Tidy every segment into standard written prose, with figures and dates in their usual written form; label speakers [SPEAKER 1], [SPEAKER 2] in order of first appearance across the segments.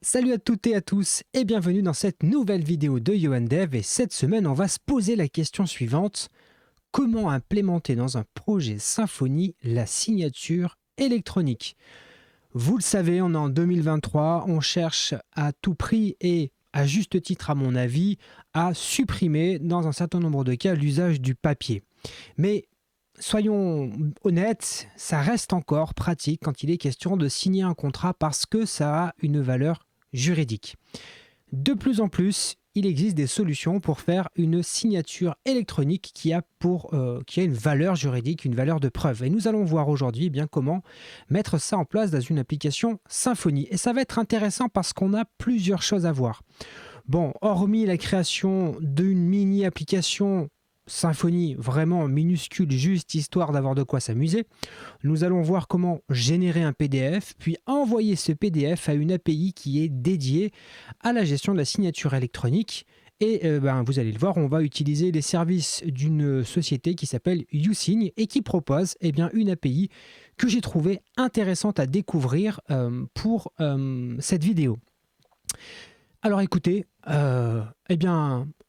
[SPEAKER 1] Salut à toutes et à tous et bienvenue dans cette nouvelle vidéo de YohanDev et cette semaine on va se poser la question suivante. Comment implémenter dans un projet Symfony la signature électronique? Vous le savez, on est en 2023, on cherche à tout prix et à juste titre à mon avis à supprimer dans un certain nombre de cas l'usage du papier. Mais soyons honnêtes, ça reste encore pratique quand il est question de signer un contrat parce que ça a une valeur juridique. De plus en plus, il existe des solutions pour faire une signature électronique qui a une valeur juridique, une valeur de preuve. Et nous allons voir aujourd'hui bien comment mettre ça en place dans une application Symfony. Et ça va être intéressant parce qu'on a plusieurs choses à voir. Bon, hormis la création d'une mini-application Symfony vraiment minuscule, juste histoire d'avoir de quoi s'amuser, nous allons voir comment générer un PDF, puis envoyer ce PDF à une API qui est dédiée à la gestion de la signature électronique. Et vous allez le voir, on va utiliser les services d'une société qui s'appelle YouSign et qui propose une API que j'ai trouvée intéressante à découvrir pour cette vidéo. Alors écoutez,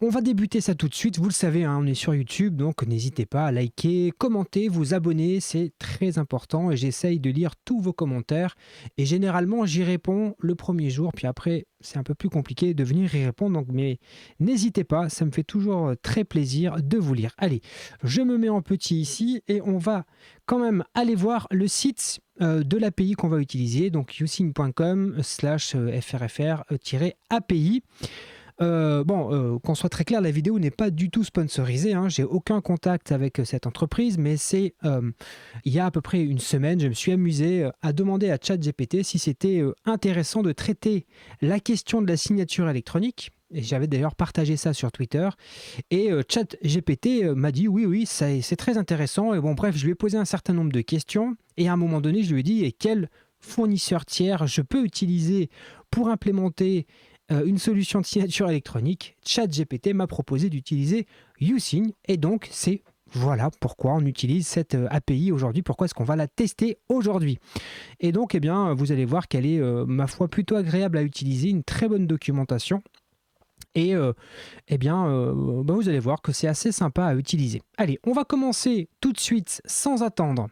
[SPEAKER 1] on va débuter ça tout de suite. Vous le savez, on est sur YouTube, donc n'hésitez pas à liker, commenter, vous abonner, c'est très important et j'essaye de lire tous vos commentaires. Et généralement, j'y réponds le premier jour, puis après, c'est un peu plus compliqué de venir y répondre. Mais n'hésitez pas, ça me fait toujours très plaisir de vous lire. Allez, je me mets en petit ici et on va quand même aller voir le site de l'API qu'on va utiliser, donc yousign.com/frfr-API. Qu'on soit très clair, la vidéo n'est pas du tout sponsorisée, j'ai aucun contact avec cette entreprise, mais c'est il y a à peu près une semaine, je me suis amusé à demander à ChatGPT si c'était intéressant de traiter la question de la signature électronique. Et j'avais d'ailleurs partagé ça sur Twitter. Et ChatGPT m'a dit oui, c'est très intéressant. Et bon, bref, je lui ai posé un certain nombre de questions. Et à un moment donné, je lui ai dit et quel fournisseur tiers je peux utiliser pour implémenter une solution de signature électronique. ChatGPT m'a proposé d'utiliser YouSign. Et donc, voilà pourquoi on utilise cette API aujourd'hui, pourquoi est-ce qu'on va la tester aujourd'hui. Et donc, vous allez voir qu'elle est, ma foi, plutôt agréable à utiliser, une très bonne documentation. Et vous allez voir que c'est assez sympa à utiliser. Allez, on va commencer tout de suite sans attendre.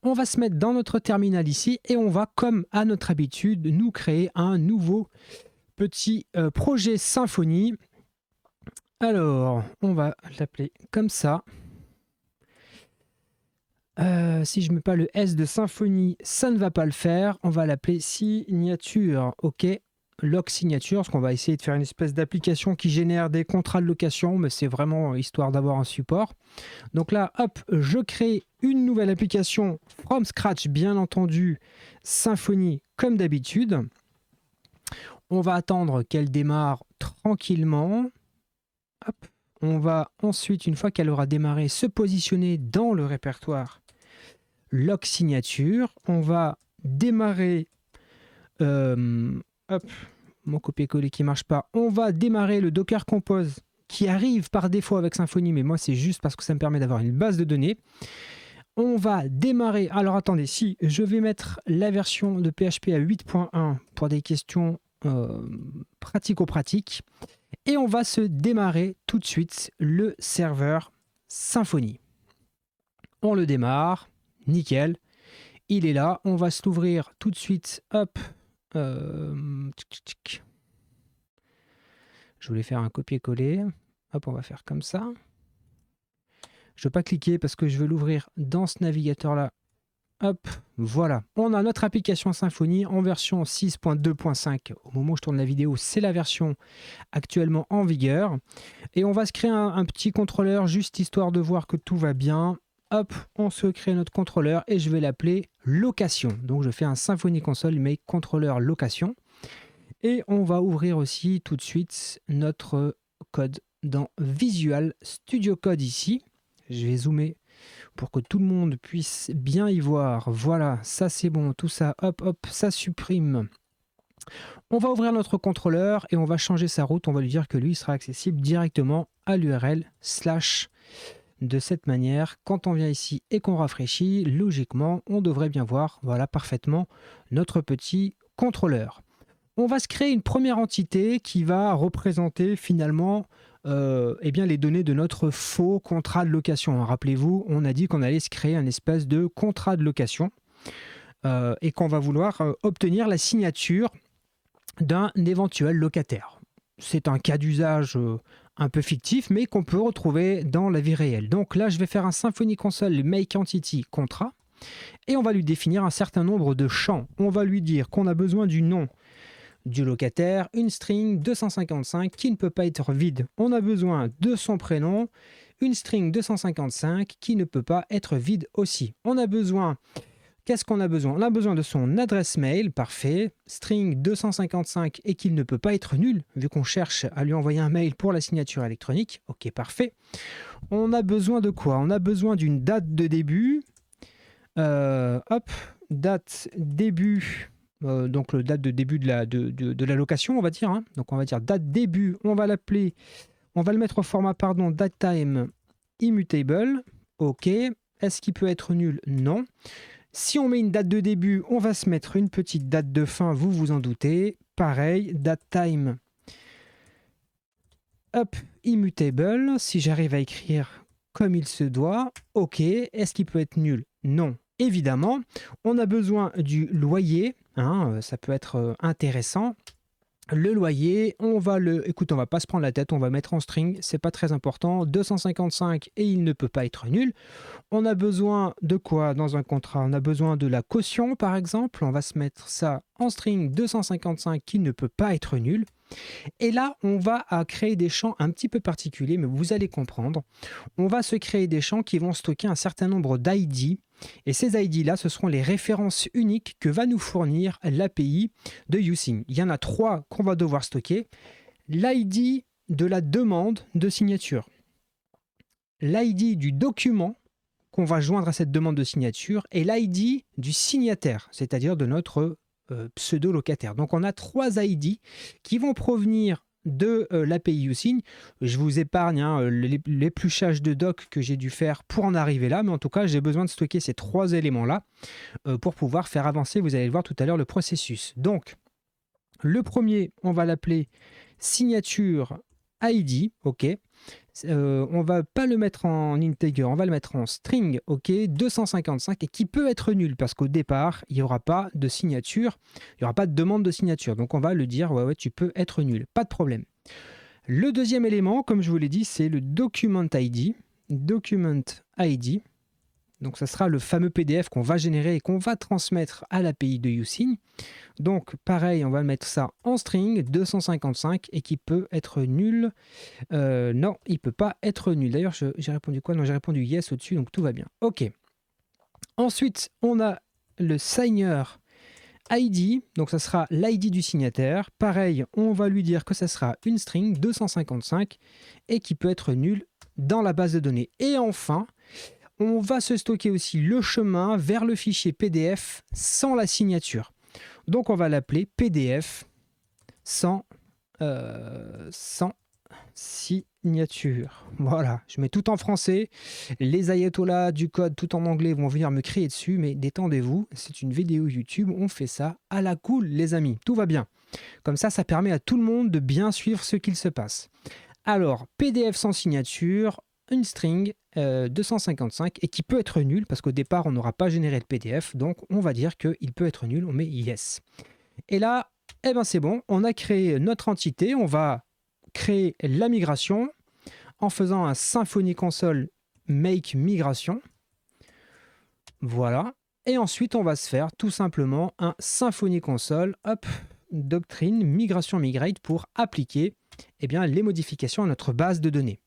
[SPEAKER 1] On va se mettre dans notre terminal ici et on va, comme à notre habitude, nous créer un nouveau petit projet Symfony. Alors, on va l'appeler comme ça. Si je ne mets pas le S de Symfony, ça ne va pas le faire. On va l'appeler signature. OK. Lock signature, parce qu'on va essayer de faire une espèce d'application qui génère des contrats de location, mais c'est vraiment histoire d'avoir un support. Donc là, hop, je crée une nouvelle application from scratch, bien entendu, Symfony comme d'habitude. On va attendre qu'elle démarre tranquillement. Hop. On va ensuite, une fois qu'elle aura démarré, se positionner dans le répertoire lock signature. On va démarrer... Hop, mon copier-coller qui ne marche pas. On va démarrer le Docker Compose qui arrive par défaut avec Symfony, mais moi c'est juste parce que ça me permet d'avoir une base de données. On va démarrer. Alors attendez, si je vais mettre la version de PHP à 8.1 pour des questions pratico-pratiques, et on va se démarrer tout de suite le serveur Symfony. On le démarre, nickel. Il est là, on va se l'ouvrir tout de suite. Hop. Je voulais faire un copier-coller. Hop, on va faire comme ça. Je ne vais pas cliquer parce que je veux l'ouvrir dans ce navigateur-là. Hop, voilà. On a notre application Symfony en version 6.2.5. Au moment où je tourne la vidéo, c'est la version actuellement en vigueur. Et on va se créer un petit contrôleur juste histoire de voir que tout va bien. Hop, on se crée notre contrôleur et je vais l'appeler location. Donc je fais un Symfony console mais contrôleur location. Et on va ouvrir aussi tout de suite notre code dans Visual Studio Code ici. Je vais zoomer pour que tout le monde puisse bien y voir. Voilà, ça c'est bon, tout ça, hop, hop, ça supprime. On va ouvrir notre contrôleur et on va changer sa route. On va lui dire que lui sera accessible directement à l'URL / de cette manière, quand on vient ici et qu'on rafraîchit, logiquement, on devrait bien voir, voilà, parfaitement notre petit contrôleur. On va se créer une première entité qui va représenter finalement eh bien, les données de notre faux contrat de location. Rappelez-vous, on a dit qu'on allait se créer un espèce de contrat de location et qu'on va vouloir obtenir la signature d'un éventuel locataire. C'est un cas d'usage un peu fictif, mais qu'on peut retrouver dans la vie réelle. Donc là, je vais faire un Symfony Console Make Entity Contrat et on va lui définir un certain nombre de champs. On va lui dire qu'on a besoin du nom du locataire, une string 255 qui ne peut pas être vide. On a besoin de son prénom, une string 255 qui ne peut pas être vide aussi. On a besoin, qu'est-ce qu'on a besoin? On a besoin de son adresse mail, parfait, string 255 et qu'il ne peut pas être nul, vu qu'on cherche à lui envoyer un mail pour la signature électronique. Ok, parfait. On a besoin de quoi? On a besoin d'une date de début. Date début. Donc le date de début de la location, on va dire. Hein. Donc on va dire date début, on va l'appeler, on va le mettre au format, datetime immutable. Ok. Est-ce qu'il peut être nul? Non. Si on met une date de début, on va se mettre une petite date de fin, vous vous en doutez. Pareil, datetime immutable. Si j'arrive à écrire comme il se doit, ok. Est-ce qu'il peut être nul? Non. Évidemment, on a besoin du loyer, hein, ça peut être intéressant. Le loyer, on va pas se prendre la tête, on va mettre en string, c'est pas très important, 255 et il ne peut pas être nul. On a besoin de quoi dans un contrat? On a besoin de la caution par exemple, on va se mettre ça en string 255 qui ne peut pas être nul. Et là, on va créer des champs un petit peu particuliers, mais vous allez comprendre. On va se créer des champs qui vont stocker un certain nombre d'ID. Et ces ID-là, ce seront les références uniques que va nous fournir l'API de Using. Il y en a 3 qu'on va devoir stocker. L'ID de la demande de signature. L'ID du document qu'on va joindre à cette demande de signature. Et l'ID du signataire, c'est-à-dire de notre pseudo-locataire. Donc on a 3 ID qui vont provenir de l'API Using. Je vous épargne l'épluchage de doc que j'ai dû faire pour en arriver là, mais en tout cas j'ai besoin de stocker ces 3 éléments-là pour pouvoir faire avancer, vous allez le voir tout à l'heure, le processus. Donc le premier, on va l'appeler signature ID, ok. On va pas le mettre en integer, on va le mettre en string, ok, 255 et qui peut être nul parce qu'au départ, il n'y aura pas de signature, il n'y aura pas de demande de signature. Donc on va le dire, ouais, tu peux être nul, pas de problème. Le deuxième élément, comme je vous l'ai dit, c'est le document ID. Document ID. Donc ça sera le fameux PDF qu'on va générer et qu'on va transmettre à l'API de Using. Donc pareil, on va mettre ça en string 255 et qui peut être nul. Non, il ne peut pas être nul. D'ailleurs, j'ai répondu quoi? Non, j'ai répondu yes au-dessus, donc tout va bien. Ok. Ensuite, on a le signer ID, donc ça sera l'ID du signataire. Pareil, on va lui dire que ça sera une string 255 et qui peut être nul dans la base de données. Et enfin, on va se stocker aussi le chemin vers le fichier PDF sans la signature. Donc on va l'appeler PDF sans signature. Voilà, je mets tout en français. Les ayatollahs du code tout en anglais vont venir me crier dessus, mais détendez-vous, c'est une vidéo YouTube, on fait ça à la cool les amis, tout va bien. Comme ça permet à tout le monde de bien suivre ce qu'il se passe. Alors, PDF sans signature, une string 255 et qui peut être nul parce qu'au départ on n'aura pas généré le PDF, donc on va dire qu'il peut être nul, on met yes. Et là, eh ben c'est bon, on a créé notre entité, on va créer la migration en faisant un Symfony Console make migration. Voilà. Et ensuite, on va se faire tout simplement un Symfony Console doctrine migration migrate pour appliquer les modifications à notre base de données.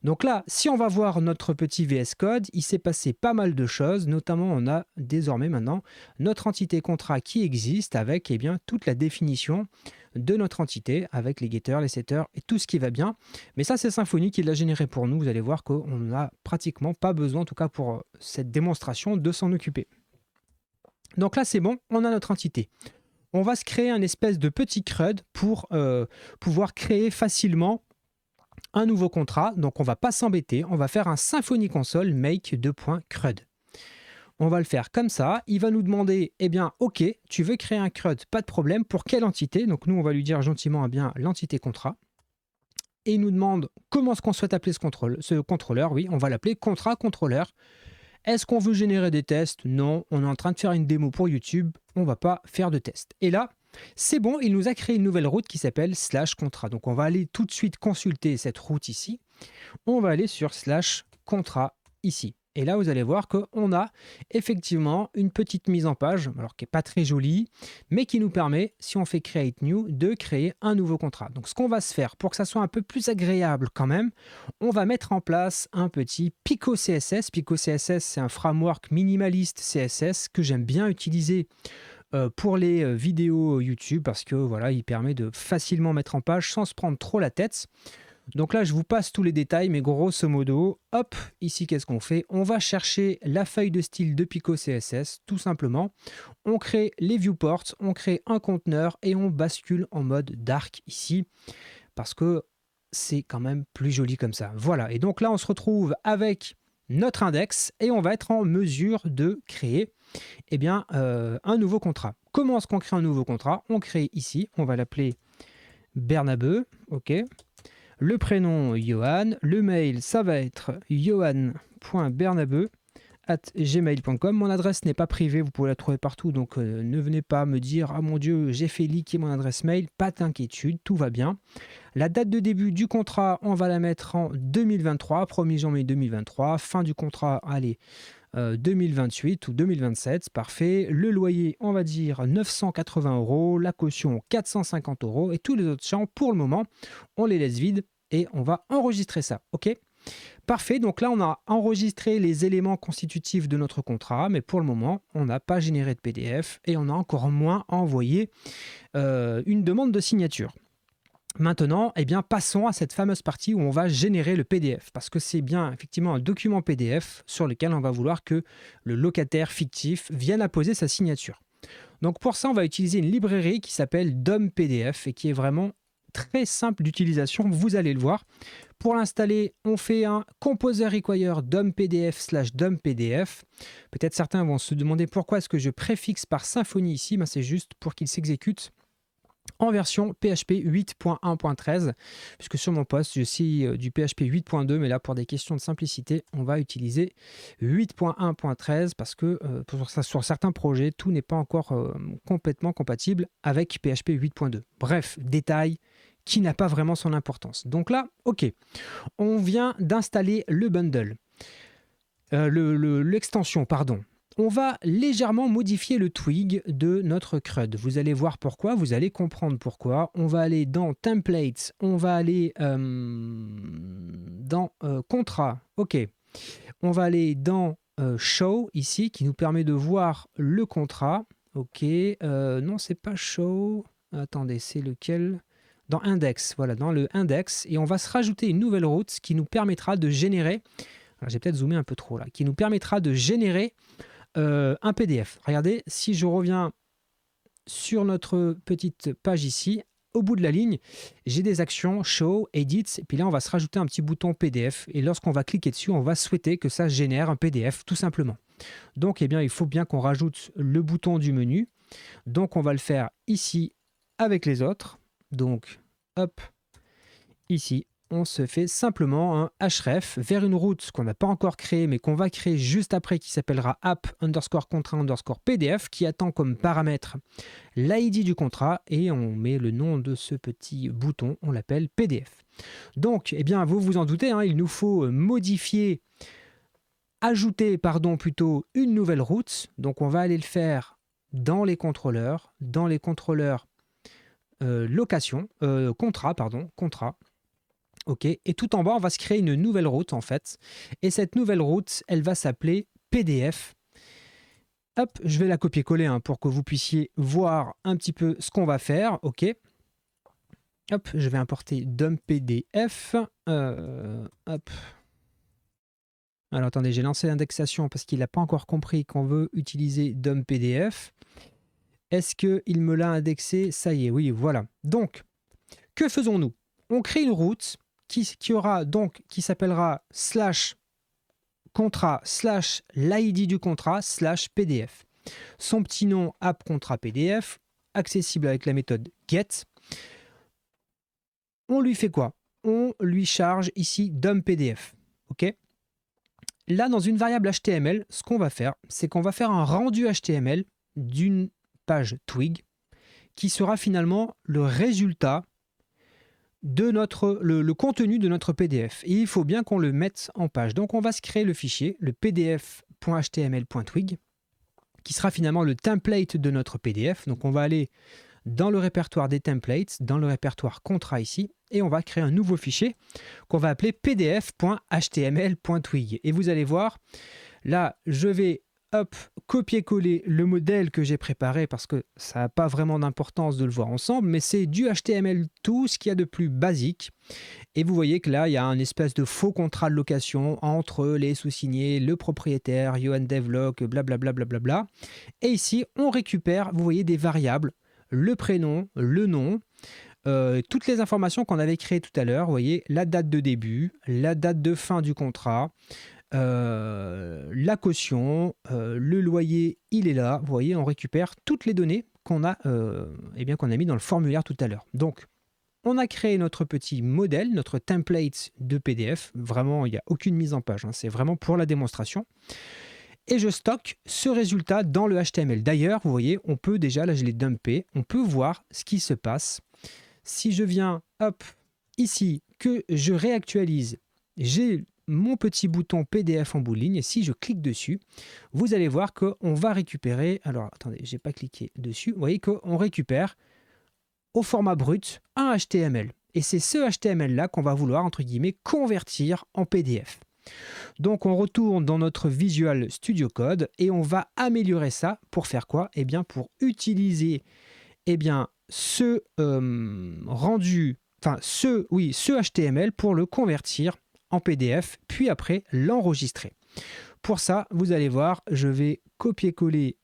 [SPEAKER 1] Donc là, si on va voir notre petit VS Code, il s'est passé pas mal de choses, notamment on a désormais maintenant notre entité contrat qui existe avec toute la définition de notre entité, avec les getters, les setters et tout ce qui va bien. Mais ça, c'est Symfony qui l'a généré pour nous. Vous allez voir qu'on n'a pratiquement pas besoin, en tout cas pour cette démonstration, de s'en occuper. Donc là, c'est bon, on a notre entité. On va se créer un espèce de petit CRUD pour pouvoir créer facilement un nouveau contrat. Donc on ne va pas s'embêter, on va faire un Symfony Console make 2.CRUD. On va le faire comme ça. Il va nous demander, eh bien, OK, tu veux créer un CRUD, pas de problème. Pour quelle entité? Donc nous, on va lui dire gentiment, eh bien, l'entité contrat. Et il nous demande comment est-ce qu'on souhaite appeler ce contrôleur. Oui, on va l'appeler contrat contrôleur. Est-ce qu'on veut générer des tests? Non, on est en train de faire une démo pour YouTube. On ne va pas faire de tests. Et là, c'est bon, il nous a créé une nouvelle route qui s'appelle /contrat. Donc on va aller tout de suite consulter cette route ici. On va aller sur /contrat ici. Et là, vous allez voir qu'on a effectivement une petite mise en page, alors qui n'est pas très jolie, mais qui nous permet, si on fait Create New, de créer un nouveau contrat. Donc ce qu'on va se faire, pour que ça soit un peu plus agréable quand même, on va mettre en place un petit Pico CSS. Pico CSS, c'est un framework minimaliste CSS que j'aime bien utiliser pour les vidéos YouTube parce que voilà, il permet de facilement mettre en page sans se prendre trop la tête. Donc là, je vous passe tous les détails, mais grosso modo, hop, ici, qu'est-ce qu'on fait? On va chercher la feuille de style de Pico CSS, tout simplement. On crée les viewports, on crée un conteneur et on bascule en mode dark ici, parce que c'est quand même plus joli comme ça. Voilà, et donc là, on se retrouve avec notre index et on va être en mesure de créer eh bien, un nouveau contrat. Comment est-ce qu'on crée un nouveau contrat? On crée ici, on va l'appeler Bernabeu, ok. Le prénom Johan, le mail ça va être johan.bernabeu@gmail.com. Mon adresse n'est pas privée, vous pouvez la trouver partout, donc ne venez pas me dire ah mon Dieu j'ai fait leaker mon adresse mail, pas d'inquiétude, tout va bien. La date de début du contrat, on va la mettre en 2023, 1er janvier 2023, fin du contrat, allez 2028 ou 2027, parfait. Le loyer, on va dire 980 €, la caution 450 € et tous les autres champs, pour le moment, on les laisse vides et on va enregistrer ça. OK? Parfait, donc là on a enregistré les éléments constitutifs de notre contrat, mais pour le moment on n'a pas généré de PDF et on a encore moins envoyé une demande de signature. Maintenant, eh bien, passons à cette fameuse partie où on va générer le PDF, parce que c'est bien effectivement un document PDF sur lequel on va vouloir que le locataire fictif vienne apposer sa signature. Donc pour ça, on va utiliser une librairie qui s'appelle DOM PDF et qui est vraiment très simple d'utilisation, vous allez le voir. Pour l'installer, on fait un composer require DOM PDF / DOM PDF. Peut-être certains vont se demander pourquoi est-ce que je préfixe par Symfony ici, c'est juste pour qu'il s'exécute en version PHP 8.1.13, puisque sur mon poste, je suis du PHP 8.2, mais là, pour des questions de simplicité, on va utiliser 8.1.13, parce que sur certains projets, tout n'est pas encore complètement compatible avec PHP 8.2. Bref, détail qui n'a pas vraiment son importance. Donc là, ok, on vient d'installer le bundle, l'extension, pardon. On va légèrement modifier le twig de notre CRUD. Vous allez voir pourquoi, vous allez comprendre pourquoi. On va aller dans Templates, on va aller dans Contrat, ok. On va aller dans Show, ici, qui nous permet de voir le contrat. Ok, non, c'est pas Show. Attendez, c'est lequel? Dans Index, voilà, dans le Index. Et on va se rajouter une nouvelle route qui nous permettra de générer, j'ai peut-être zoomé un peu trop là, qui nous permettra de générer un PDF. Regardez, si je reviens sur notre petite page ici, au bout de la ligne, j'ai des actions Show, Edit, et puis là, on va se rajouter un petit bouton PDF. Et lorsqu'on va cliquer dessus, on va souhaiter que ça génère un PDF, tout simplement. Donc, eh bien, il faut bien qu'on rajoute le bouton du menu. Donc, on va le faire ici avec les autres. Donc, hop, ici, on se fait simplement un href vers une route qu'on n'a pas encore créée, mais qu'on va créer juste après, qui s'appellera app_contrat_pdf, qui attend comme paramètre l'ID du contrat, et on met le nom de ce petit bouton, on l'appelle PDF. Donc, eh bien, vous vous en doutez, il nous faut ajouter plutôt une nouvelle route. Donc, on va aller le faire dans les contrôleurs, contrat. Ok, et tout en bas, on va se créer une nouvelle route en fait. Et cette nouvelle route, elle va s'appeler PDF. Hop, je vais la copier-coller pour que vous puissiez voir un petit peu ce qu'on va faire. Ok. Hop, je vais importer DOM PDF. Hop. Alors attendez, j'ai lancé l'indexation parce qu'il n'a pas encore compris qu'on veut utiliser DOM PDF. Est-ce qu'il me l'a indexé? Ça y est, oui, voilà. Donc, que faisons-nous? On crée une route qui s'appellera contrat slash l'ID du contrat slash PDF. Son petit nom app contrat PDF, accessible avec la méthode get. On lui fait quoi? On lui charge ici DOM PDF. OK? Là, dans une variable HTML, ce qu'on va faire, c'est qu'on va faire un rendu HTML d'une page Twig qui sera finalement le résultat de le contenu de notre PDF. Et il faut bien qu'on le mette en page. Donc, on va se créer le fichier, le pdf.html.twig, qui sera finalement le template de notre PDF. Donc, on va aller dans le répertoire des templates, dans le répertoire contrat ici, et on va créer un nouveau fichier qu'on va appeler pdf.html.twig. Et vous allez voir, là, je vais copier-coller le modèle que j'ai préparé parce que ça n'a pas vraiment d'importance de le voir ensemble, mais c'est du HTML tout ce qu'il y a de plus basique. Et vous voyez que là, il y a un espèce de faux contrat de location entre les sous-signés, le propriétaire, YoanDevLoc, blablabla, blablabla. Et ici, on récupère, vous voyez, des variables, le prénom, le nom, toutes les informations qu'on avait créées tout à l'heure. Vous voyez, la date de début, la date de fin du contrat, la caution, le loyer, il est là. Vous voyez, on récupère toutes les données qu'on a, qu'on a mis dans le formulaire tout à l'heure. Donc, on a créé notre petit modèle, notre template de PDF. Vraiment, il n'y a aucune mise en page, hein. C'est vraiment pour la démonstration. Et je stocke ce résultat dans le HTML. D'ailleurs, vous voyez, on peut déjà, là je l'ai dumpé, on peut voir ce qui se passe. Si je viens, ici, que je réactualise, j'ai mon petit bouton PDF en bout de ligne, et si je clique dessus, vous allez voir qu'on va récupérer, alors attendez, j'ai pas cliqué dessus, vous voyez qu'on récupère au format brut un HTML. Et c'est ce HTML-là qu'on va vouloir, entre guillemets, convertir en PDF. Donc on retourne dans notre Visual Studio Code et on va améliorer ça pour faire quoi? Eh bien pour utiliser ce HTML pour le convertir en PDF, puis après l'enregistrer. Pour ça, vous allez voir, je vais copier-coller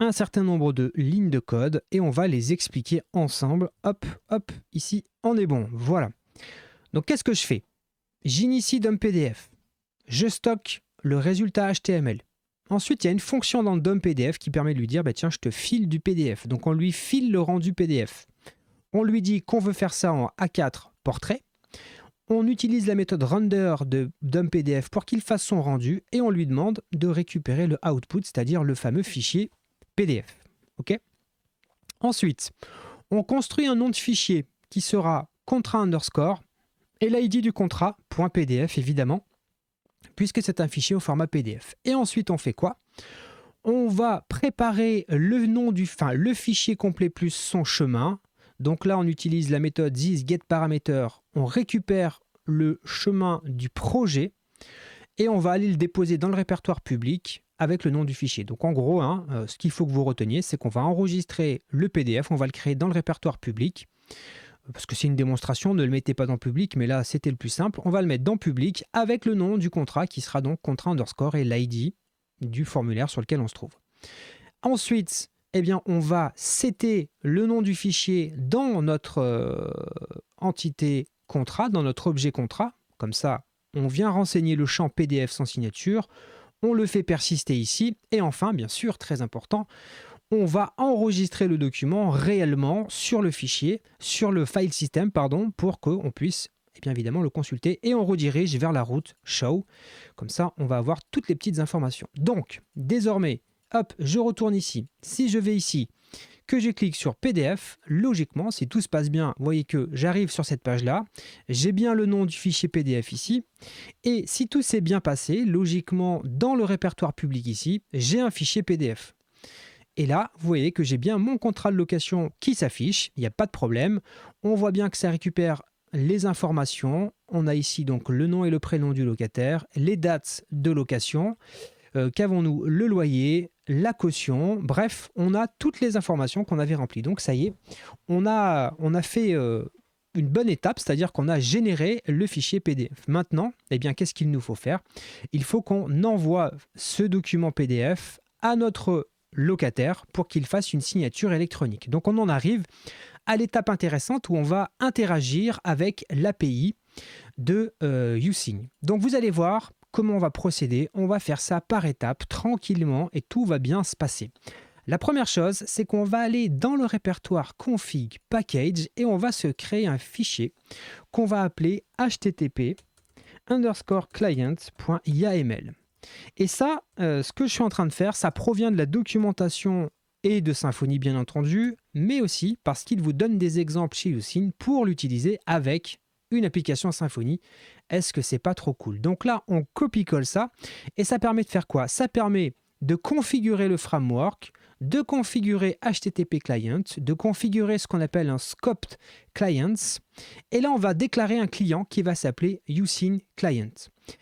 [SPEAKER 1] un certain nombre de lignes de code et on va les expliquer ensemble. Ici, on est bon. Voilà. Donc, qu'est-ce que je fais? J'initie DOM PDF. Je stocke le résultat HTML. Ensuite, il y a une fonction dans le DOM PDF qui permet de lui dire, tiens, je te file du PDF. Donc, on lui file le rendu PDF. On lui dit qu'on veut faire ça en A4 portrait. On utilise la méthode render de DOM PDF pour qu'il fasse son rendu et on lui demande de récupérer le output, c'est-à-dire le fameux fichier PDF. OK? Ensuite, on construit un nom de fichier qui sera contrat underscore et l'ID du contrat .pdf évidemment, puisque c'est un fichier au format PDF. Et ensuite, on fait quoi? On va préparer le nom le fichier complet plus son chemin. Donc là, on utilise la méthode thisGetParameter. On récupère le chemin du projet et on va aller le déposer dans le répertoire public avec le nom du fichier. Donc en gros, ce qu'il faut que vous reteniez, c'est qu'on va enregistrer le PDF, on va le créer dans le répertoire public. Parce que c'est une démonstration, ne le mettez pas dans public, mais là, c'était le plus simple. On va le mettre dans public avec le nom du contrat qui sera donc contrat underscore et l'ID du formulaire sur lequel on se trouve. Ensuite, on va setter le nom du fichier dans notre entité contrat, dans notre objet contrat. Comme ça, on vient renseigner le champ PDF sans signature. On le fait persister ici. Et enfin, bien sûr, très important, on va enregistrer le document réellement sur le fichier, sur le file system, pour qu'on puisse évidemment le consulter et on redirige vers la route show. Comme ça, on va avoir toutes les petites informations. Donc, désormais, je retourne ici. Si je vais ici, que je clique sur PDF, logiquement, si tout se passe bien, vous voyez que j'arrive sur cette page-là, j'ai bien le nom du fichier PDF ici, et si tout s'est bien passé, logiquement, dans le répertoire public ici, j'ai un fichier PDF. Et là, vous voyez que j'ai bien mon contrat de location qui s'affiche, il n'y a pas de problème. On voit bien que ça récupère les informations. On a ici donc le nom et le prénom du locataire, les dates de location, qu'avons-nous? Le loyer, la caution, bref, on a toutes les informations qu'on avait remplies. Donc ça y est, on a fait une bonne étape, c'est-à-dire qu'on a généré le fichier PDF. Maintenant, qu'est-ce qu'il nous faut faire? Il faut qu'on envoie ce document PDF à notre locataire pour qu'il fasse une signature électronique. Donc on en arrive à l'étape intéressante où on va interagir avec l'API de Using. Donc vous allez voir comment on va procéder. On va faire ça par étapes, tranquillement, et tout va bien se passer. La première chose, c'est qu'on va aller dans le répertoire config package et on va se créer un fichier qu'on va appeler http://client.yaml. Et ça, ce que je suis en train de faire, ça provient de la documentation et de Symfony bien entendu, mais aussi parce qu'il vous donne des exemples chez Using pour l'utiliser avec une application Symfony. Est-ce que c'est pas trop cool? Donc là, on copie-colle ça et ça permet de faire quoi? Ça permet de configurer le framework, de configurer HTTP Client, de configurer ce qu'on appelle un scoped clients. Et là, on va déclarer un client qui va s'appeler Using Client.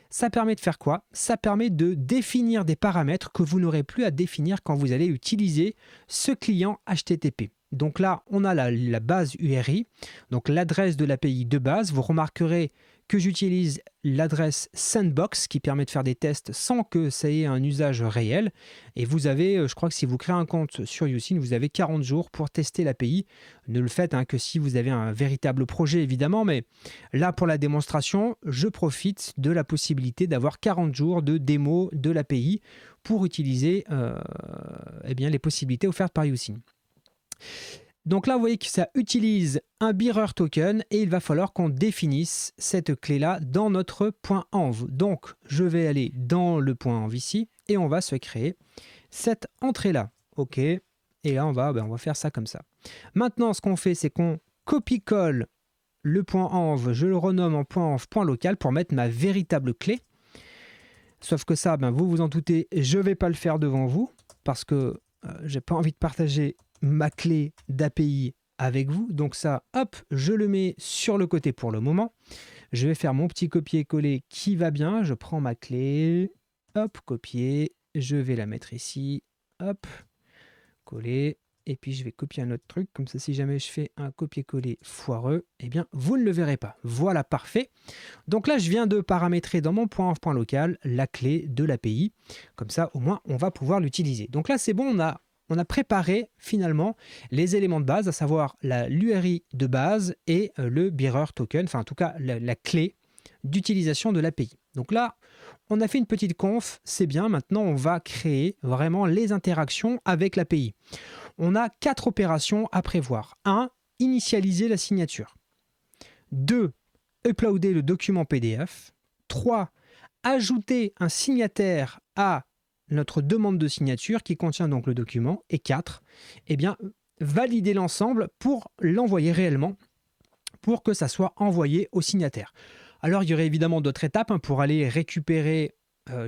[SPEAKER 1] Ça permet de faire quoi? Ça permet de définir des paramètres que vous n'aurez plus à définir quand vous allez utiliser ce client HTTP. Donc là, on a la base URI, donc l'adresse de l'API de base. Vous remarquerez que j'utilise l'adresse Sandbox qui permet de faire des tests sans que ça ait un usage réel. Et vous avez, je crois que si vous créez un compte sur Using, vous avez 40 jours pour tester l'API. Ne le faites que si vous avez un véritable projet évidemment, mais là pour la démonstration, je profite de la possibilité d'avoir 40 jours de démo de l'API pour utiliser les possibilités offertes par Using. Donc là, vous voyez que ça utilise un bearer token et il va falloir qu'on définisse cette clé-là dans notre .env. Donc, je vais aller dans le .env ici et on va se créer cette entrée-là. OK. Et là, on va faire ça comme ça. Maintenant, ce qu'on fait, c'est qu'on copie-colle le .env, je le renomme en .env.local pour mettre ma véritable clé. Sauf que ça, vous vous en doutez, je ne vais pas le faire devant vous parce que j'ai pas envie de partager ma clé d'API avec vous. Donc ça, hop, je le mets sur le côté pour le moment. Je vais faire mon petit copier-coller qui va bien. Je prends ma clé, hop, copier. Je vais la mettre ici, hop, coller. Et puis je vais copier un autre truc. Comme ça, si jamais je fais un copier-coller foireux, eh bien, vous ne le verrez pas. Voilà, parfait. Donc là, je viens de paramétrer dans mon .env.local la clé de l'API. Comme ça, au moins, on va pouvoir l'utiliser. Donc là, c'est bon, on a préparé finalement les éléments de base, à savoir l'URI de base et le bearer token, enfin en tout cas la clé d'utilisation de l'API. Donc là, on a fait une petite conf, c'est bien. Maintenant, on va créer vraiment les interactions avec l'API. On a 4 opérations à prévoir. 1. Initialiser la signature. 2. Uploader le document PDF. 3. Ajouter un signataire à notre demande de signature qui contient donc le document. Et 4, valider l'ensemble pour l'envoyer réellement, pour que ça soit envoyé au signataire. Alors il y aurait évidemment d'autres étapes pour aller récupérer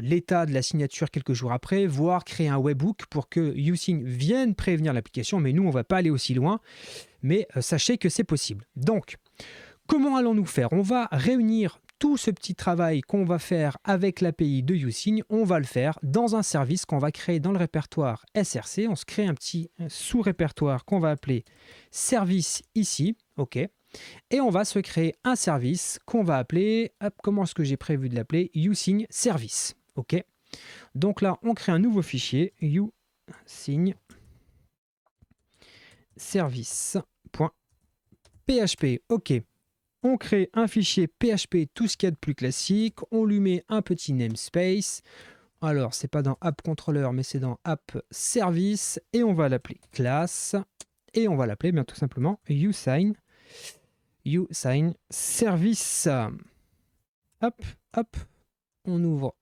[SPEAKER 1] l'état de la signature quelques jours après, voire créer un webhook pour que Using vienne prévenir l'application, mais nous on ne va pas aller aussi loin, mais sachez que c'est possible. Donc, comment allons-nous faire? On va réunir tout ce petit travail qu'on va faire avec l'API de Using, on va le faire dans un service qu'on va créer dans le répertoire SRC. On se crée un petit sous-répertoire qu'on va appeler service ici, OK. Et on va se créer un service qu'on va appeler, comment est-ce que j'ai prévu de l'appeler? Using service, OK. Donc là, on crée un nouveau fichier, Using service.php, OK. On crée un fichier PHP, tout ce qu'il y a de plus classique. On lui met un petit namespace. Alors, c'est pas dans App Controller, mais c'est dans App Service. Et on va l'appeler classe. Et on va l'appeler bien tout simplement Using Service. Hop, hop. On ouvre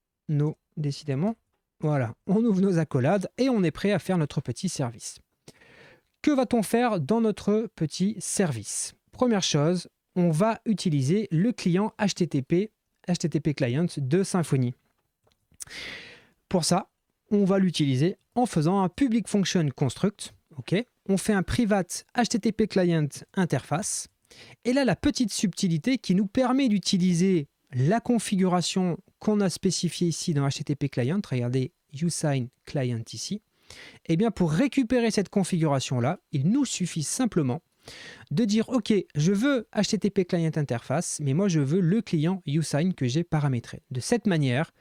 [SPEAKER 1] décidément. Voilà, on ouvre nos accolades et on est prêt à faire notre petit service. Que va-t-on faire dans notre petit service? Première chose, on va utiliser le client HTTP Client de Symfony. Pour ça, on va l'utiliser en faisant un public function construct. Okay. On fait un private HTTP Client interface. Et là, la petite subtilité qui nous permet d'utiliser la configuration qu'on a spécifiée ici dans HTTP Client, regardez Using Client ici, et bien pour récupérer cette configuration-là, il nous suffit simplement de dire OK, je veux HTTP Client Interface, mais moi je veux le client Using que j'ai paramétré. De cette manière,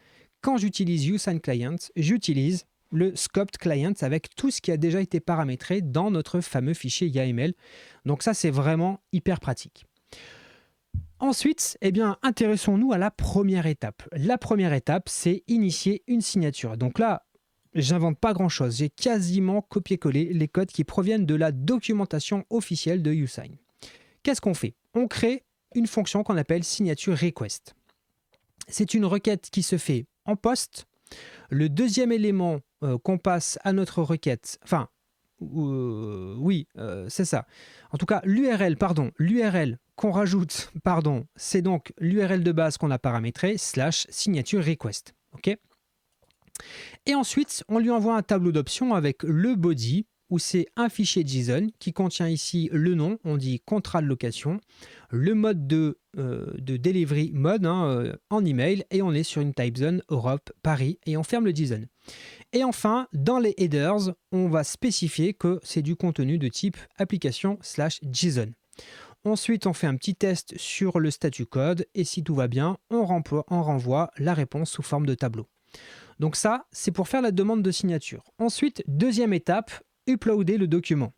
[SPEAKER 1] quand j'utilise Using Client, j'utilise le scoped client avec tout ce qui a déjà été paramétré dans notre fameux fichier YAML. Donc ça, c'est vraiment hyper pratique. Ensuite, eh bien, intéressons-nous à la première étape. La première étape, c'est initier une signature. Donc là, j'invente pas grand-chose. J'ai quasiment copié-collé les codes qui proviennent de la documentation officielle de YouSign. Qu'est-ce qu'on fait? On crée une fonction qu'on appelle signature request. C'est une requête qui se fait en post. Le deuxième élément qu'on passe à notre requête, enfin, c'est ça. En tout cas, l'URL qu'on rajoute, c'est donc l'URL de base qu'on a paramétré, /signature request. OK? Et ensuite, on lui envoie un tableau d'options avec le body, où c'est un fichier JSON qui contient ici le nom, on dit contrat de location, le mode de delivery mode en email, et on est sur une type zone Europe, Paris, et on ferme le JSON. Et enfin, dans les headers, on va spécifier que c'est du contenu de type application/JSON. Ensuite, on fait un petit test sur le statut code, et si tout va bien, on renvoie la réponse sous forme de tableau. Donc ça, c'est pour faire la demande de signature. Ensuite, deuxième étape, uploader le document.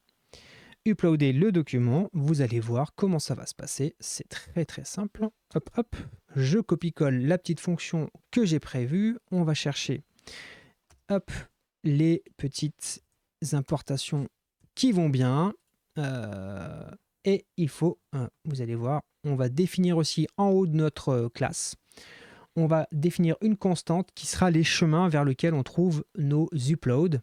[SPEAKER 1] Uploader le document, vous allez voir comment ça va se passer. C'est très très simple. Hop, hop, je copie-colle la petite fonction que j'ai prévue. On va chercher les petites importations qui vont bien. Et il faut, vous allez voir, on va définir aussi en haut de notre classe, on va définir une constante qui sera les chemins vers lesquels on trouve nos uploads,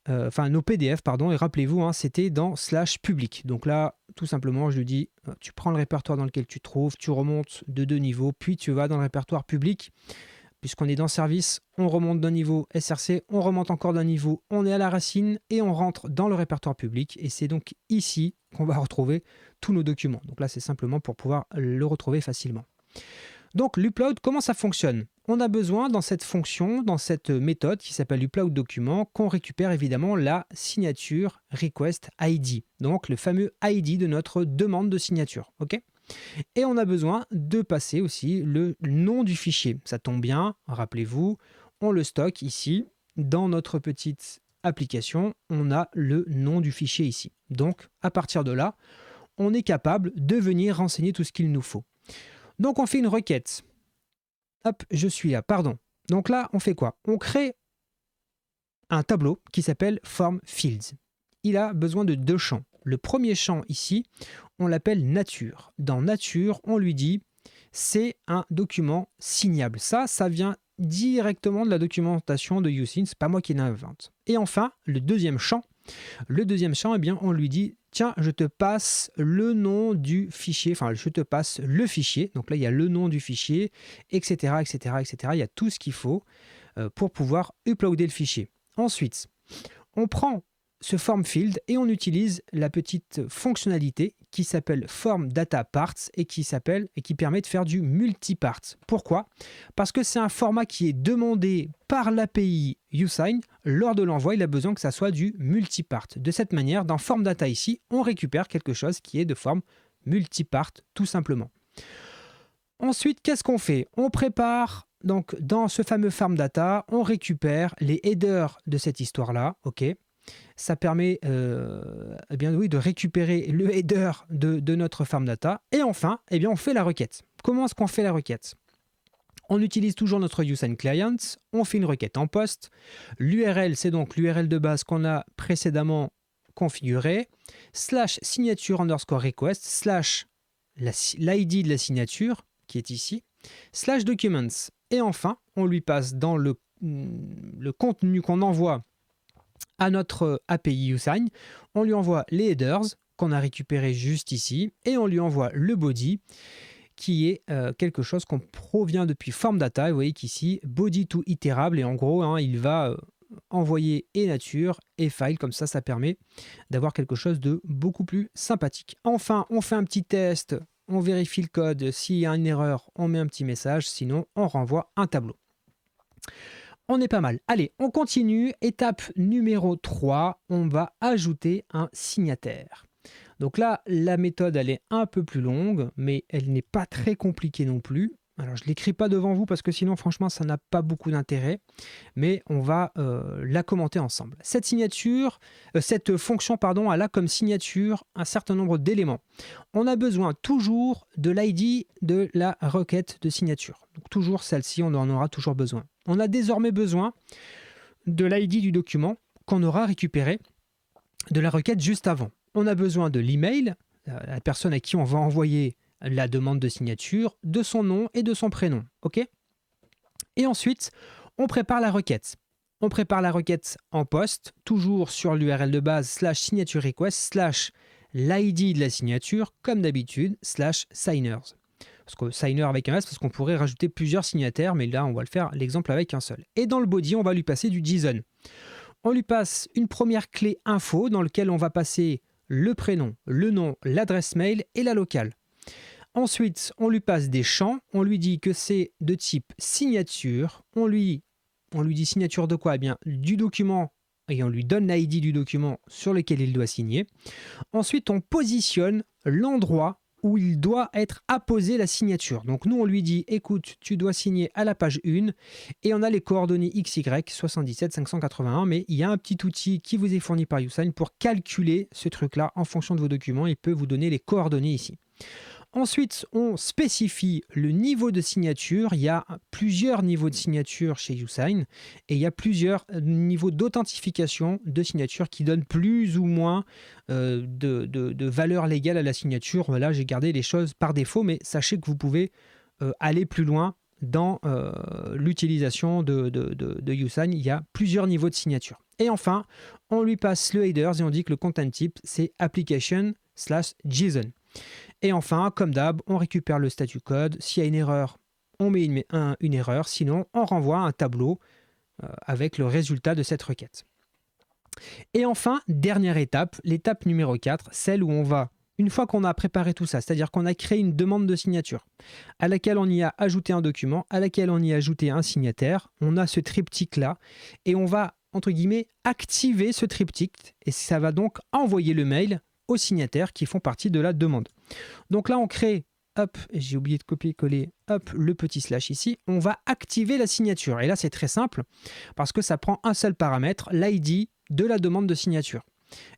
[SPEAKER 1] nos PDF, pardon, et rappelez-vous, c'était dans /public. Donc là, tout simplement, je lui dis, tu prends le répertoire dans lequel tu te trouves, tu remontes de 2 niveaux, puis tu vas dans le répertoire public. Puisqu'on est dans service, on remonte d'un niveau SRC, on remonte encore d'un niveau, on est à la racine et on rentre dans le répertoire public. Et c'est donc ici qu'on va retrouver tous nos documents. Donc là, c'est simplement pour pouvoir le retrouver facilement. Donc l'upload, comment ça fonctionne? On a besoin dans cette fonction, dans cette méthode qui s'appelle upload document, qu'on récupère évidemment la signature request ID. Donc le fameux ID de notre demande de signature. OK? Et on a besoin de passer aussi le nom du fichier. Ça tombe bien, rappelez-vous, on le stocke ici. Dans notre petite application, on a le nom du fichier ici. Donc, à partir de là, on est capable de venir renseigner tout ce qu'il nous faut. Donc, on fait une requête. Hop, je suis là, pardon. Donc là, on fait quoi? On crée un tableau qui s'appelle Form Fields. Il a besoin de 2 champs. Le premier champ ici, on l'appelle nature. Dans nature, on lui dit c'est un document signable. Ça vient directement de la documentation de YouSign, c'est pas moi qui l'invente. Et enfin, le deuxième champ, eh bien, on lui dit tiens, je te passe le nom du fichier, enfin, je te passe le fichier. Donc là, il y a le nom du fichier, etc., etc., etc. Il y a tout ce qu'il faut pour pouvoir uploader le fichier. Ensuite, on prend ce form field et on utilise la petite fonctionnalité qui s'appelle form data parts et qui permet de faire du multipart. Pourquoi? Parce que c'est un format qui est demandé par l'API YouSign. Lors de l'envoi, il a besoin que ça soit du multipart. De cette manière, dans form data ici, on récupère quelque chose qui est de forme multipart tout simplement. Ensuite, qu'est-ce qu'on fait? On prépare, donc dans ce fameux form data, on récupère les headers de cette histoire-là, ok? Ça permet de récupérer le header de notre farm data. Et enfin, on fait la requête. Comment est-ce qu'on fait la requête? On utilise toujours notre YouSign Client. On fait une requête en post. L'URL, c'est donc l'URL de base qu'on a précédemment configuré. /signature_request /l'ID de la signature qui est ici. /documents. Et enfin, on lui passe dans le contenu qu'on envoie à notre API YouSign, on lui envoie les headers qu'on a récupérés juste ici et on lui envoie le body qui est quelque chose qu'on provient depuis form data. Vous voyez qu'ici, body to itérable et en gros, il va envoyer et nature et file. Comme ça, ça permet d'avoir quelque chose de beaucoup plus sympathique. Enfin, on fait un petit test, on vérifie le code. S'il y a une erreur, on met un petit message. Sinon, on renvoie un tableau. On est pas mal. Allez, on continue. Étape numéro 3, on va ajouter un signataire. Donc là, la méthode, elle est un peu plus longue, mais elle n'est pas très compliquée non plus. Alors, je ne l'écris pas devant vous parce que sinon, franchement, ça n'a pas beaucoup d'intérêt. Mais on va la commenter ensemble. Cette fonction, pardon, elle a comme signature un certain nombre d'éléments. On a besoin toujours de l'ID de la requête de signature. Donc, toujours celle-ci, on en aura toujours besoin. On a désormais besoin de l'ID du document qu'on aura récupéré de la requête juste avant. On a besoin de l'email, la personne à qui on va envoyer la demande de signature, de son nom et de son prénom. OK ? Et ensuite, on prépare la requête. On prépare la requête en poste, toujours sur l'URL de base /signature request /l'ID de la signature, comme d'habitude, /signers. Parce que signer avec un S, parce qu'on pourrait rajouter plusieurs signataires, mais là, on va le faire l'exemple avec un seul. Et dans le body, on va lui passer du JSON. On lui passe une première clé info dans laquelle on va passer le prénom, le nom, l'adresse mail et la locale. Ensuite, on lui passe des champs, on lui dit que c'est de type signature, on lui dit signature de quoi ? Eh bien, du document, et on lui donne l'ID du document sur lequel il doit signer. Ensuite, on positionne l'endroit où il doit être apposé la signature. Donc nous, on lui dit, écoute, tu dois signer à la page 1, et on a les coordonnées XY 77 581, mais il y a un petit outil qui vous est fourni par YouSign pour calculer ce truc-là en fonction de vos documents. Il peut vous donner les coordonnées ici. Ensuite, on spécifie le niveau de signature. Il y a plusieurs niveaux de signature chez YouSign et il y a plusieurs niveaux d'authentification de signature qui donnent plus ou moins de valeur légale à la signature. Là, j'ai gardé les choses par défaut, mais sachez que vous pouvez aller plus loin dans l'utilisation de YouSign. Il y a plusieurs niveaux de signature. Et enfin, on lui passe le headers et on dit que le content type, c'est application/JSON. Et enfin, comme d'hab, on récupère le statut code. S'il y a une erreur, on met une erreur. Sinon, on renvoie un tableau avec le résultat de cette requête. Et enfin, dernière étape, l'étape numéro 4, celle où on va, une fois qu'on a préparé tout ça, c'est-à-dire qu'on a créé une demande de signature, à laquelle on y a ajouté un document, à laquelle on y a ajouté un signataire, on a ce triptyque-là, et on va, entre guillemets, activer ce triptyque, et ça va donc envoyer le mail aux signataires qui font partie de la demande. Donc là, on crée, hop, j'ai oublié de copier-coller, hop, le petit slash ici, on va activer la signature. Et là, c'est très simple, parce que ça prend un seul paramètre, l'ID de la demande de signature.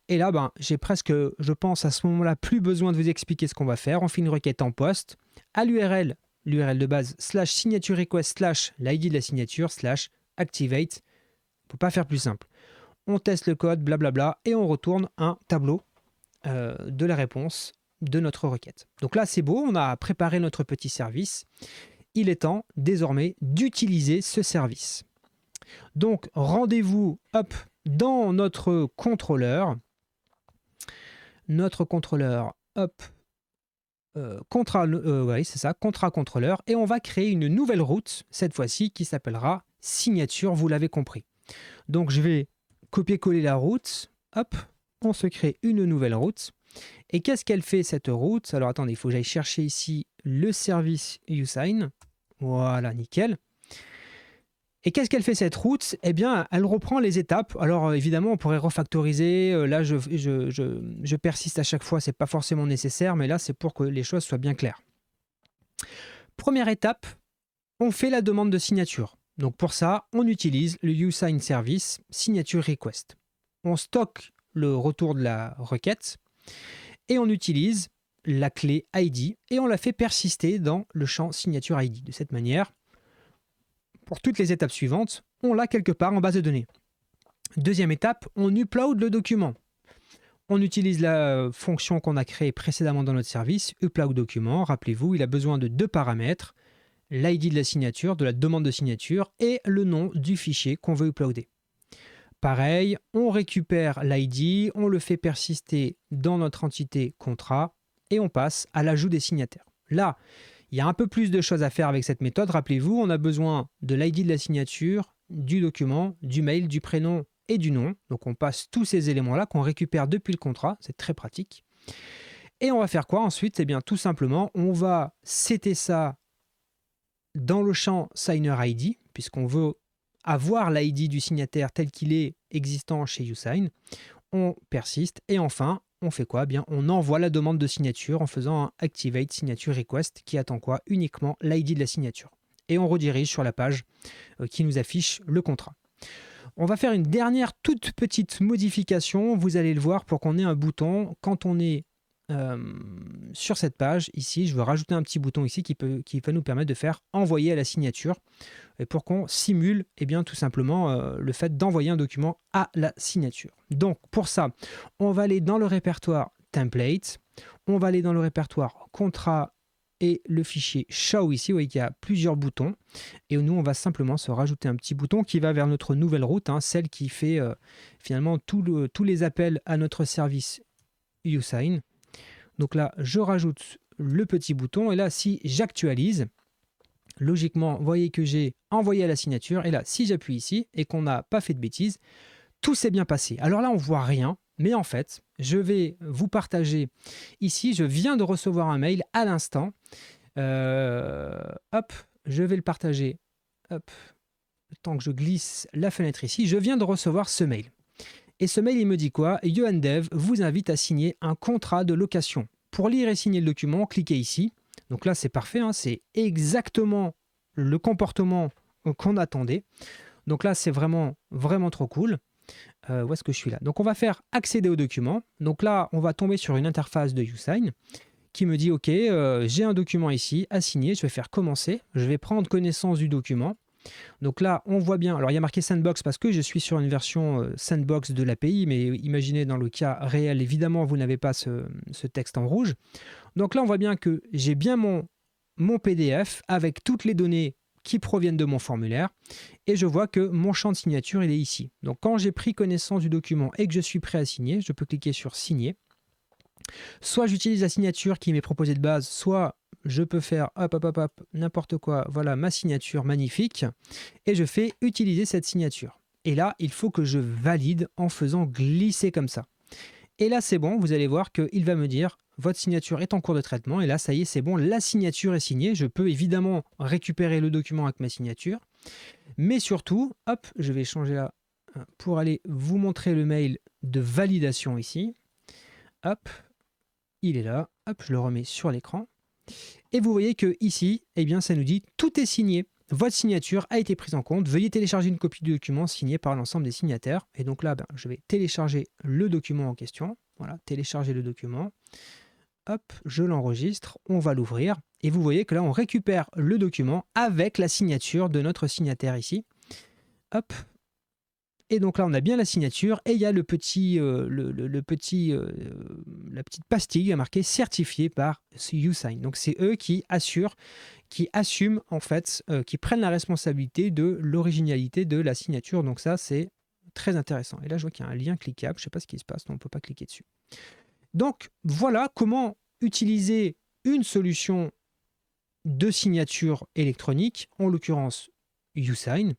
[SPEAKER 1] Et là, j'ai presque, je pense, à ce moment-là, plus besoin de vous expliquer ce qu'on va faire. On fait une requête en poste, à l'URL de base, /signature request /l'ID de la signature /activate. On ne peut pas faire plus simple. On teste le code, blablabla, et on retourne un tableau de la réponse de notre requête. Donc là, c'est beau, on a préparé notre petit service. Il est temps désormais d'utiliser ce service. Donc, rendez-vous dans notre contrôleur. Notre contrôleur, contrat contrôleur, et on va créer une nouvelle route, cette fois-ci, qui s'appellera signature, vous l'avez compris. Donc, je vais copier-coller la route, on se crée une nouvelle route. Et qu'est-ce qu'elle fait cette route ? Alors attendez, il faut que j'aille chercher ici le service YouSign. Voilà, nickel. Et qu'est-ce qu'elle fait cette route ? Eh bien, elle reprend les étapes. Alors évidemment, on pourrait refactoriser. Là, je persiste à chaque fois, c'est pas forcément nécessaire, mais là, c'est pour que les choses soient bien claires. Première étape, on fait la demande de signature. Donc pour ça, on utilise le YouSign Service Signature Request. On stocke le retour de la requête et on utilise la clé ID et on la fait persister dans le champ signature ID. De cette manière, pour toutes les étapes suivantes, on l'a quelque part en base de données. Deuxième étape, on upload le document. On utilise la fonction qu'on a créée précédemment dans notre service, upload document. Rappelez-vous, il a besoin de deux paramètres, l'ID de la signature, de la demande de signature et le nom du fichier qu'on veut uploader. Pareil, on récupère l'ID, on le fait persister dans notre entité contrat et on passe à l'ajout des signataires. Là, il y a un peu plus de choses à faire avec cette méthode. Rappelez-vous, on a besoin de l'ID de la signature, du document, du mail, du prénom et du nom. Donc on passe tous ces éléments-là qu'on récupère depuis le contrat. C'est très pratique. Et on va faire quoi ensuite ? Eh bien, tout simplement, on va setter ça dans le champ Signer ID, puisqu'on veut avoir l'ID du signataire tel qu'il est existant chez YouSign. On persiste et enfin, on fait quoi? Eh bien, on envoie la demande de signature en faisant un Activate Signature Request qui attend quoi? Uniquement l'ID de la signature. Et on redirige sur la page qui nous affiche le contrat. On va faire une dernière toute petite modification, vous allez le voir, pour qu'on ait un bouton. Quand on est sur cette page, ici, je veux rajouter un petit bouton ici qui va nous permettre de faire envoyer à la signature, et pour qu'on simule tout simplement le fait d'envoyer un document à la signature. Donc pour ça, on va aller dans le répertoire Template, on va aller dans le répertoire Contrat et le fichier Show ici, vous voyez qu'il y a plusieurs boutons, et nous on va simplement se rajouter un petit bouton qui va vers notre nouvelle route, celle qui fait finalement tous les appels à notre service uSign. Donc là je rajoute le petit bouton, et là si j'actualise, logiquement vous voyez que j'ai envoyé à la signature, et là si j'appuie ici et qu'on n'a pas fait de bêtises, tout s'est bien passé. Alors là on voit rien, mais en fait je vais vous partager ici, je viens de recevoir un mail à l'instant, hop, je vais le partager, hop, le temps que je glisse la fenêtre ici, je viens de recevoir ce mail. Et ce mail il me dit quoi? YohanDev vous invite à signer un contrat de location. Pour lire et signer le document, cliquez ici. Donc là c'est parfait, c'est exactement le comportement qu'on attendait. Donc là c'est vraiment trop cool. Où est-ce que je suis là? Donc on va faire accéder au document. Donc là on va tomber sur une interface de uSign qui me dit ok, j'ai un document ici à signer, je vais faire commencer, je vais prendre connaissance du document. Donc là on voit bien, alors il y a marqué Sandbox parce que je suis sur une version Sandbox de l'API, mais imaginez dans le cas réel, évidemment vous n'avez pas ce texte en rouge. Donc là on voit bien que j'ai bien mon PDF avec toutes les données qui proviennent de mon formulaire, et je vois que mon champ de signature il est ici. Donc quand j'ai pris connaissance du document et que je suis prêt à signer, je peux cliquer sur signer. Soit j'utilise la signature qui m'est proposée de base, soit je peux faire hop, n'importe quoi, voilà ma signature magnifique, et je fais utiliser cette signature. Et là il faut que je valide en faisant glisser comme ça. Et là c'est bon, vous allez voir qu'il va me dire votre signature est en cours de traitement, et là ça y est, c'est bon, la signature est signée. Je peux évidemment récupérer le document avec ma signature, mais surtout, hop, je vais changer là pour aller vous montrer le mail de validation ici. Hop, il est là, hop, je le remets sur l'écran, et vous voyez que ici, ça nous dit tout est signé. Votre signature a été prise en compte. Veuillez télécharger une copie du document signé par l'ensemble des signataires. Et donc là, je vais télécharger le document en question. Voilà, télécharger le document. Hop, je l'enregistre, on va l'ouvrir, et vous voyez que là on récupère le document avec la signature de notre signataire ici. Hop, et donc là on a bien la signature, et il y a la petite pastille qui est marquée certifié par uSign. Donc c'est eux qui assument en fait, qui prennent la responsabilité de l'originalité de la signature. Donc ça c'est très intéressant. Et là je vois qu'il y a un lien cliquable, je ne sais pas ce qui se passe, donc on ne peut pas cliquer dessus. Donc voilà comment utiliser une solution de signature électronique, en l'occurrence uSign.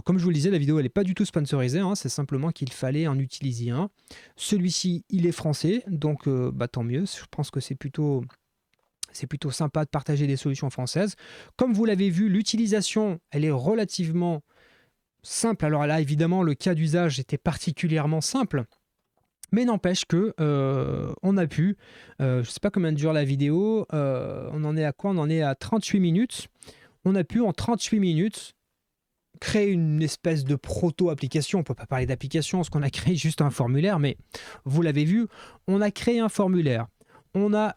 [SPEAKER 1] Comme je vous le disais, la vidéo elle n'est pas du tout sponsorisée, c'est simplement qu'il fallait en utiliser un. Celui-ci il est français, donc tant mieux, je pense que c'est plutôt sympa de partager des solutions françaises. Comme vous l'avez vu, l'utilisation elle est relativement simple. Alors là évidemment le cas d'usage était particulièrement simple, mais n'empêche que on a pu, je ne sais pas combien dure la vidéo, on en est à quoi? On en est à 38 minutes. On a pu en 38 minutes créer une espèce de proto-application. On ne peut pas parler d'application parce qu'on a créé juste un formulaire, mais vous l'avez vu, on a créé un formulaire. On a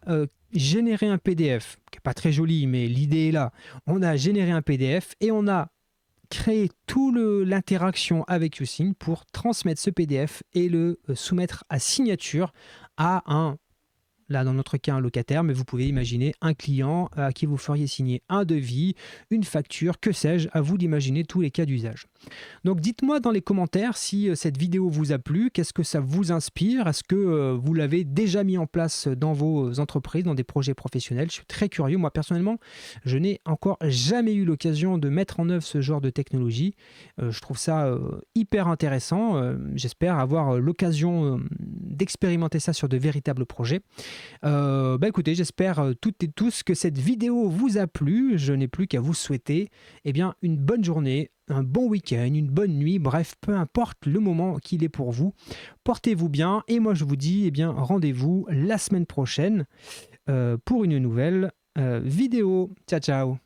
[SPEAKER 1] généré un PDF, qui n'est pas très joli, mais l'idée est là. On a généré un PDF et on a créer toute l'interaction avec uSign pour transmettre ce PDF et le soumettre à signature à là dans notre cas un locataire, mais vous pouvez imaginer un client à qui vous feriez signer un devis, une facture, que sais-je, à vous d'imaginer tous les cas d'usage. Donc dites-moi dans les commentaires si cette vidéo vous a plu, qu'est-ce que ça vous inspire, est-ce que vous l'avez déjà mis en place dans vos entreprises, dans des projets professionnels? Je suis très curieux, moi personnellement, je n'ai encore jamais eu l'occasion de mettre en œuvre ce genre de technologie. Je trouve ça hyper intéressant, j'espère avoir l'occasion d'expérimenter ça sur de véritables projets. Écoutez, j'espère toutes et tous que cette vidéo vous a plu. Je n'ai plus qu'à vous souhaiter une bonne journée, un bon week-end, une bonne nuit, bref, peu importe le moment qu'il est pour vous. Portez-vous bien et moi je vous dis rendez-vous la semaine prochaine pour une nouvelle vidéo. Ciao ciao.